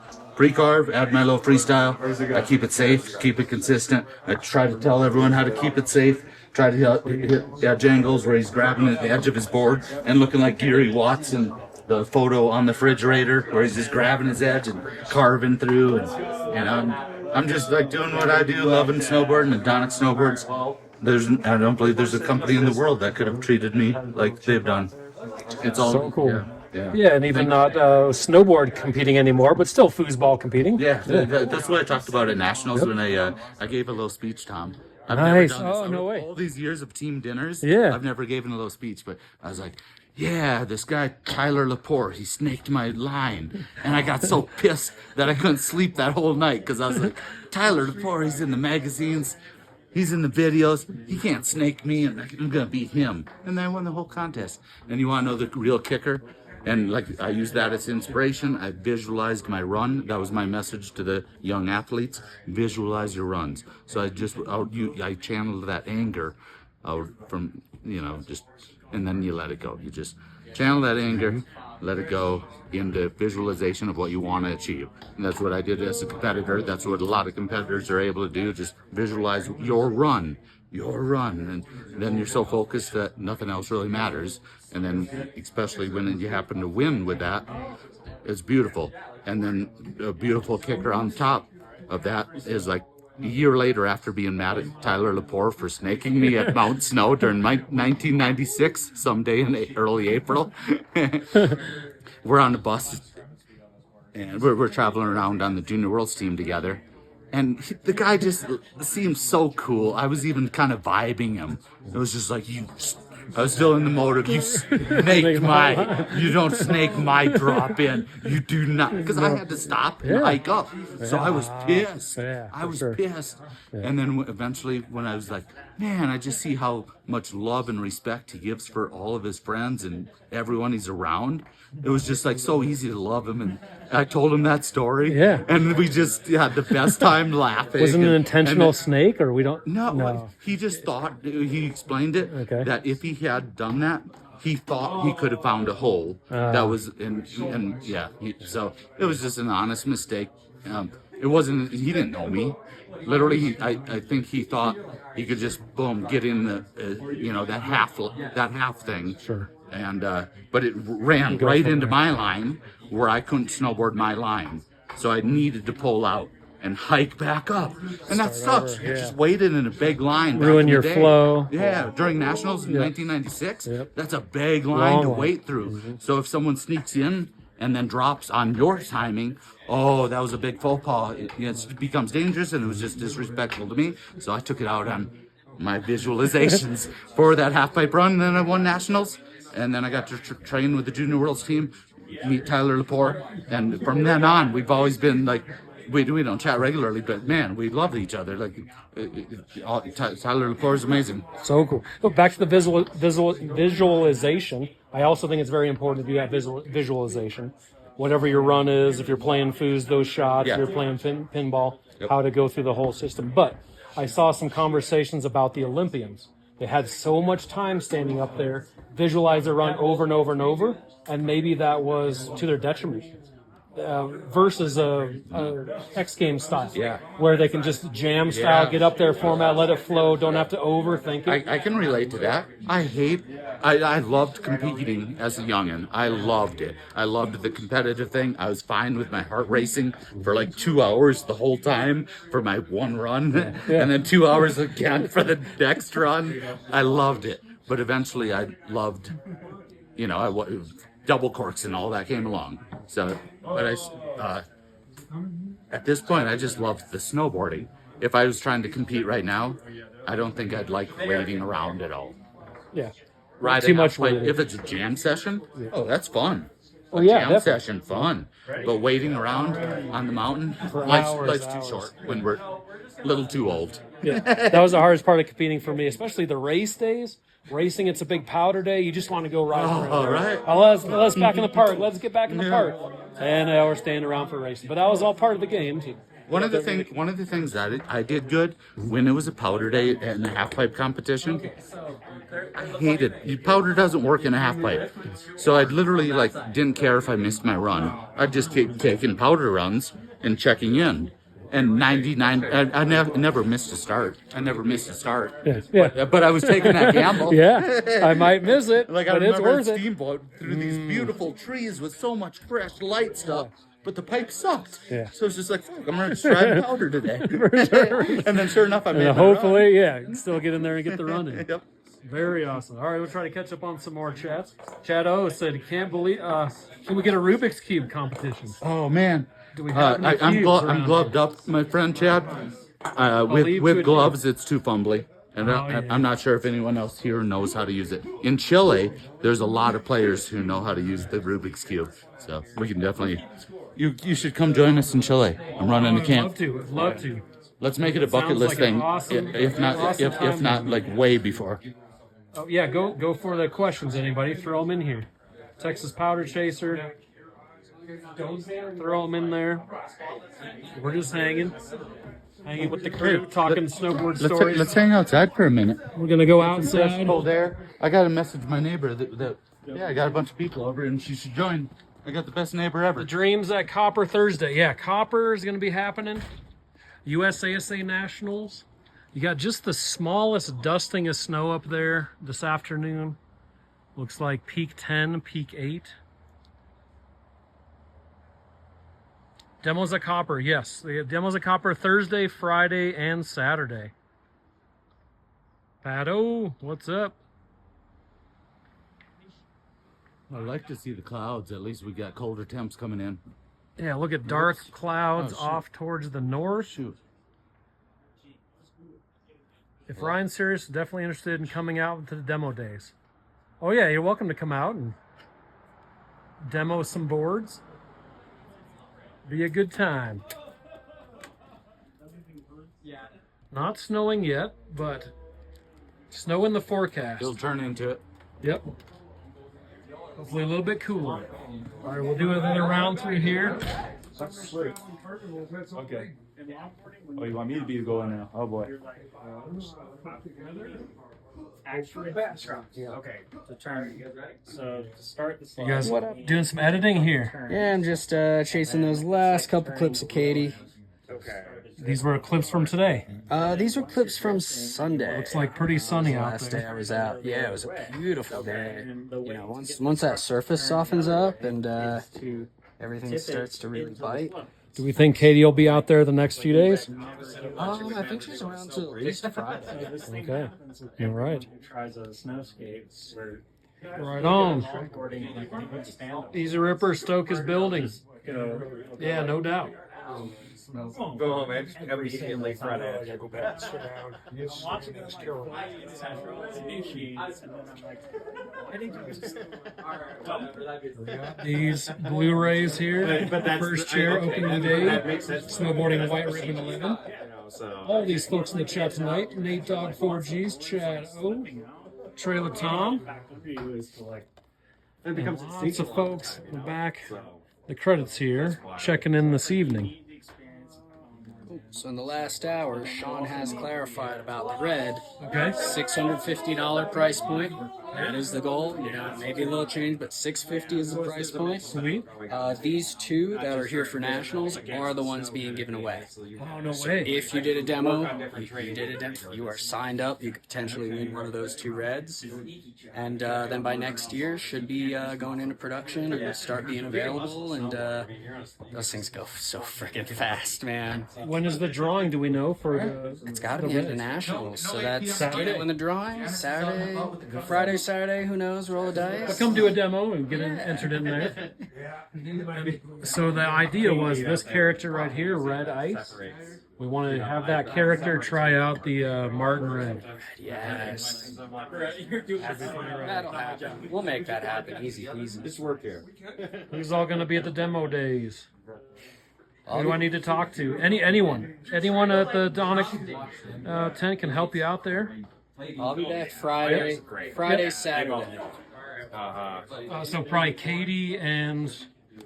add my little freestyle. I keep it safe, keep it consistent. I try to tell everyone how to keep it safe. Try to hit jangles where he's grabbing at the edge of his board and looking like Gary Watts in the photo on the refrigerator where he's just grabbing his edge and carving through. And I'm just like doing what I do, loving snowboarding and Donek Snowboards. I don't believe there's a company in the world that could have treated me like they've done. It's all
so cool.
Yeah,
and even not snowboard competing anymore, but still foosball competing.
Yeah, that's what I talked about at Nationals when I gave a little speech, Tom. I've
nice.
never done this.
No way.
All these years of team dinners,
Yeah.
I've never given a little speech, but I was like, yeah, this guy, Tyler Laporte, he snaked my line. And I got so pissed that I couldn't sleep that whole night because I was like, Tyler Laporte, he's in the magazines, he's in the videos, he can't snake me, and I'm going to beat him. And then I won the whole contest. And you want to know the real kicker? And like I used that as inspiration. I visualized my run. That was my message to the young athletes. Visualize your runs. So I channeled that anger from, and then you let it go. You just channel that anger, let it go into visualization of what you want to achieve. And that's what I did as a competitor. That's what a lot of competitors are able to do. Just visualize your run. And then you're so focused that nothing else really matters. And then, especially when you happen to win with that, it's beautiful. And then a beautiful kicker on top of that is like a year later, after being mad at Tyler Lepore for snaking me at Mount Snow during 1996, someday in early April, we're on the bus and we're traveling around on the Junior Worlds team together. And the guy just seemed so cool. I was even kind of vibing him. It was just like, I was still in the mode of, you don't snake my drop in. You do not. Because I had to stop and hike up. So I was pissed. I was pissed. And then eventually when I was like, man, I just see how much love and respect he gives for all of his friends and everyone he's around. It was just like so easy to love him. And I told him that story. Yeah. And we just had the best time laughing.
Was it an intentional snake, or we don't?
No. He just thought, he explained it, that if he had done that, he thought he could have found a hole that was so it was just an honest mistake. It wasn't, he didn't know me. Literally, I think he thought he could just, boom, get in the, that half thing. Sure. And, but it ran right into my line where I couldn't snowboard my line. So I needed to pull out and hike back up. And that sucks. You just waited in a big line.
Ruin your flow.
Yeah, during Nationals in 1996, that's a big line to wait through. So if someone sneaks in and then drops on your timing, that was a big faux pas. It becomes dangerous, and it was just disrespectful to me. So I took it out on my visualizations for that half pipe run. And then I won Nationals. And then I got to train with the Junior Worlds team, meet Tyler Lepore. And from then on, we've always been like, we don't chat regularly, but man, we love each other. Like, Tyler Lepore is amazing.
So cool. Go back to the visualization. I also think it's very important to do that visualization. Whatever your run is, if you're playing foos, those shots, if you're playing pinball, how to go through the whole system. But I saw some conversations about the Olympians. They had so much time standing up there, visualize their run over and over and over, and maybe that was to their detriment. Versus a X Games style, where they can just jam style, get up there, format, let it flow, don't have to overthink it.
I can relate to that. I loved competing as a youngin'. I loved it. I loved the competitive thing. I was fine with my heart racing for like 2 hours the whole time for my one run, and then 2 hours again for the next run. I loved it. But eventually I loved, double corks and all that came along. So, but at this point, I just loved the snowboarding. If I was trying to compete right now, I don't think I'd like waiting around at all.
Yeah.
Riding
too much
waiting.
waiting.
If it's a jam session, that's fun.
Oh, yeah,
jam session, fun. But waiting around on the mountain, life's too short when we're a little too old.
Yeah, that was the hardest part of competing for me, especially the race days. Racing, it's a big powder day. You just want to go right. Let's back in the park. Let's get back in the park. And we're staying around for racing. But that was all part of the game too.
One of the things that I did good when it was a powder day and the half pipe competition, I hated powder doesn't work in a half pipe. So I literally didn't care if I missed my run. I'd just keep taking powder runs and checking in. And 99, I never missed a start. But I was taking that gamble.
I might miss it,
I
but it's worth it.
Steamboat through these beautiful trees with so much fresh light stuff. But the pipe sucked. So it's just like, fuck, I'm going to try powder today. And then sure enough, I made
hopefully, still get in there and get the run in.
Yep.
Very awesome. All right, we'll try to catch up on some more chats. Chad O said, can't believe, can we get a Rubik's Cube competition?
Oh, man.
Do we have
I'm gloved up, my friend Chad. With gloves, it's too fumbly. And I'm not sure if anyone else here knows how to use it. In Chile, there's a lot of players who know how to use the Rubik's Cube. So we can definitely... You should come join us in Chile. I'm running a camp.
I'd love to.
Let's make it a bucket list thing.
Awesome,
if not way before.
Oh yeah, go for the questions. Anybody, throw them in here. Texas Powder Chaser. Throw them in there. We're just hanging with the crew, talking snowboard stories.
Let's hang outside for a minute.
We're gonna go outside.
There, I got to message my neighbor that Yeah, I got a bunch of people over and you should join. I got the best neighbor ever.
The dreams at Copper Thursday. Yeah, Copper is going to be happening. USASA Nationals. You got just the smallest dusting of snow up there this afternoon. Looks like peak 10, peak 8. Demos at Copper, yes. They have demos at Copper Thursday, Friday, and Saturday. Pato, what's up?
I'd like to see the clouds. At least we got colder temps coming in.
Yeah, look at dark clouds off towards the north.
Shoot.
If Ryan's serious, definitely interested in coming out to the demo days. Oh yeah, you're welcome to come out and demo some boards. Be a good time. Not snowing yet, but snow in the forecast.
It'll turn into it.
Yep. Hopefully a little bit cooler. All right, we'll do another round through here.
Okay. Oh, you want me to be the goalie now? Oh boy.
Actually, okay. To turn. So to start the
You guys doing some editing here?
Yeah, I'm just chasing those last couple clips of Katie.
Okay.
These were clips from today.
These were clips from Sunday.
Looks like pretty sunny out
Last day
there.
I was out. Yeah, it was a beautiful day. You know, once that surface softens up and everything starts to really bite.
Do we think Katie will be out there the next few days?
I think she's around till at least Friday.
Okay, you're right.
Tries those snow skates.
Right on. Easy Ripper, Stoke is building. Yeah, no doubt.
Go home immediately front edge.
These Blu-rays here. First chair, opening day. Snowboarding White Ribbon 11. All these folks in the chat tonight. Nate Dog 4Gs, Chad O, Trailer Tom. Lots of folks in the back. The credits here, checking in this evening.
So in the last hour, Sean has clarified about the red.
Okay.
$650 price point. That is the goal. You know, maybe a little change, but $650 is the price point.
Sweet.
These two that are here for nationals are the ones being given away.
Oh, no way.
If you did a demo, you are signed up. You could potentially win one of those two reds. And then by next year, should be going into production and start being available. And those things go so freaking fast, man.
When is the drawing, do we know, for the...
It's got to be at the nationals. So that's Saturday when the drawing, Saturday, Friday, Saturday, who knows, roll the dice.
But come do a demo and get entered in there. So the idea was this character right here, Red Ice. We want to have that character try out the Martin Red.
Yes. That'll happen. We'll make that happen. Easy peasy.
Just work here.
Who's all going to be at the demo days? Who do I need to talk to? Anyone at the Donek tent can help you out there.
I'll be back Friday, Saturday.
So probably Katie and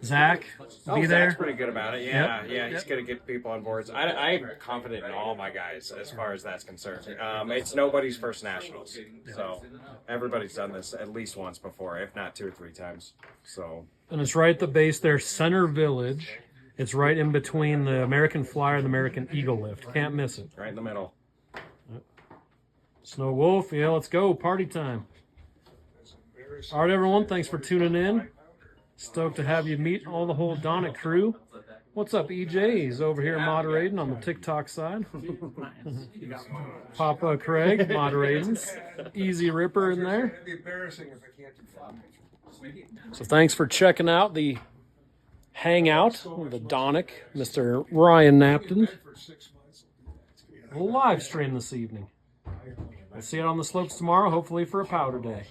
Zach will be there.
Zach's pretty good about it. Yeah, he's gonna get people on boards. I'm confident in all my guys as far as that's concerned. It's nobody's first nationals, so everybody's done this at least once before, if not 2 or 3 times. So.
And it's right at the base there, Center Village. It's right in between the American Flyer and the American Eagle Lift. Can't miss it.
Right in the middle.
Snow Wolf, yeah, let's go. Party time. All right, everyone, thanks for tuning in. Stoked to have you meet all the whole Donek crew. What's up, EJ? He's over here moderating on the TikTok side. Papa Craig moderating. Easy Ripper in there. So thanks for checking out the Hangout with the Donek, Mr. Ryan Knapton. We'll live stream this evening. We'll see it on the slopes tomorrow, hopefully for a powder day.